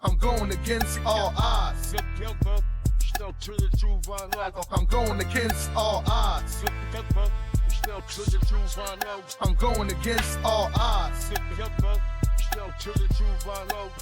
I'm going against all odds. I'm going against all odds. I'm going against all odds.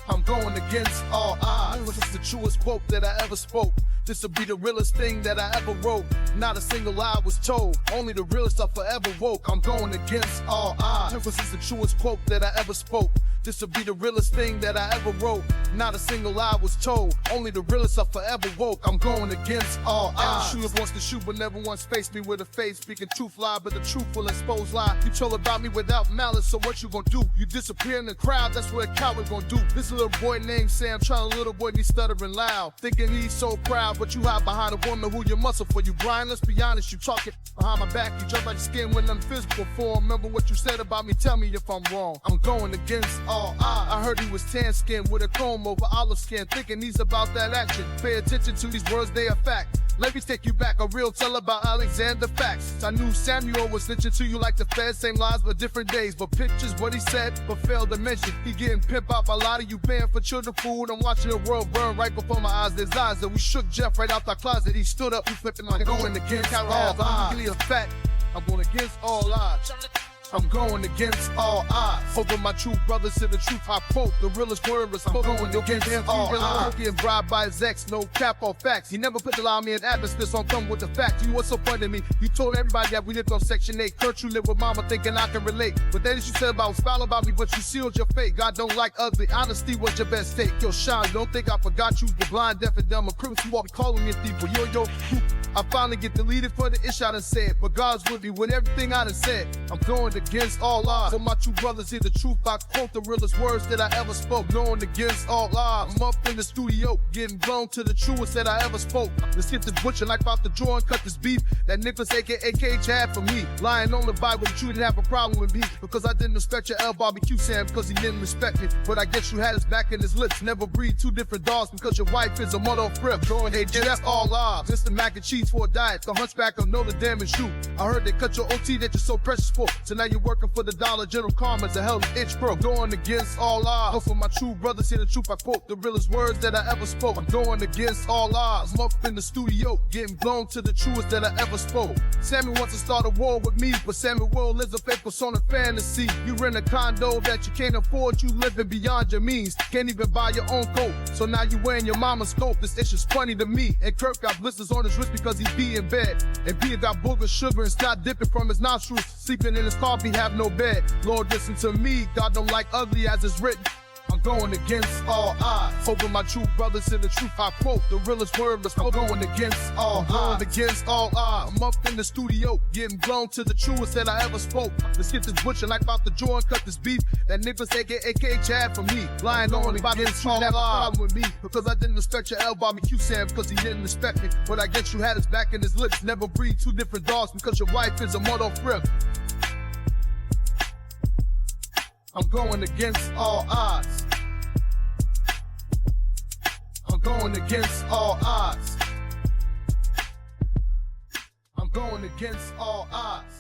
I'm going against all odds. This is the truest quote that I ever spoke. This'll be the realest thing that I ever wrote. Not a single lie was told. Only the realest are forever woke. I'm going against all odds. This is the truest quote that I ever spoke. This'll be the realest thing that I ever wrote. Not a single lie was told. Only the realest are forever woke. I'm going against all odds. Shooter wants to shoot, but never once faced me with a face. Speaking truth lie, but the truth will expose lie. You told about me without malice, so what you gonna do? You disappear in the crowd, that's what a coward gonna do. This little boy named Sam, trying a little boy, he's stuttering loud. Thinking he's so proud, but you hide behind a woman who you muscle for. You Brian, let's be honest, you talking behind my back. You jump like skin when I'm physical form. Remember what you said about me, tell me if I'm wrong. I'm going against all odds. I heard he was tan skinned with a comb over olive skin, thinking he's about that action. Pay attention to these words, they are fact. Let me take you back, a real tell about Alexander Facts. I knew Samuel was snitching to you like the feds, same lies but different days. But pictures what he said, but failed to mention. He getting pimped out by a lot of you paying for children food. I'm watching the world burn right before my eyes. There's eyes that we shook Jeff right out the closet. He stood up, he flipping like going against all odds. I'm going against all odds. I'm going against all odds. Over my true brothers to the truth I quote. The realest word is I'm going against all odds. Getting bribed by his ex, no cap or facts. He never put the lie on me in atmosphere, so I'm coming with the facts. You were so funny to me. You told everybody that we lived on Section 8. Kurt, you live with mama thinking I can relate. But then you said about smile about me, but you sealed your fate. God don't like ugly. Honesty was your best take. Yo, Sean, don't think I forgot you. The blind, deaf, and dumb. A criminal who walk calling me a thief. But yo, I finally get deleted for the ish I done said. But God's with me with everything I done said. I'm going against all odds. For my true brothers hear the truth, I quote the realest words that I ever spoke. Going against all odds. I'm up in the studio, getting blown to the truest that I ever spoke. Let's get this butcher knife out the drawer and cut this beef that Nicholas aka Cage had for me. Lying on the Bible that you didn't have a problem with me. Because I didn't respect your L barbecue Sam, because he didn't respect me. But I guess you had his back in his lips. Never breed two different dogs because your wife is a mother friend. Going against all odds. Mr. Mac and cheese for a diet. The hunchback of Notre Dame is you. I heard they cut your OT that you're so precious for. So now you're working for the dollar. General Karma's a hell of an inch pro. Going against all odds. Hope for my true brothers hear the truth I quote. The realest words that I ever spoke. I'm going against all odds. I'm up in the studio, getting blown to the truest that I ever spoke. Sammy wants to start a war with me, but Samuel lives a fake persona fantasy. You rent a condo that you can't afford. You living beyond your means. Can't even buy your own coat. So now you wearing your mama's coat. This issue's funny to me. And Kirk got blisters on his wrist because he be in bed. And Peter got booger sugar and stop dipping from his nostrils. Sleeping in his car, he have no bed. Lord, listen to me. God don't like ugly as it's written. I'm going against all odds. Over my true brothers to the truth I quote. The realest word is I'm going against all odds. Going against all odds. I'm up in the studio, getting blown to the truest that I ever spoke. Let's get this butcher knife out the drawer and cut this beef that Nicholas aka Cage had for me. Lying on the body and have a problem with me. Because I didn't respect your L barbecue Sam, because he didn't respect me. But I guess you had his back in his lips. Never breed two different dogs because your wife is a mother friend. I'm going against all odds. I'm going against all odds. I'm going against all odds.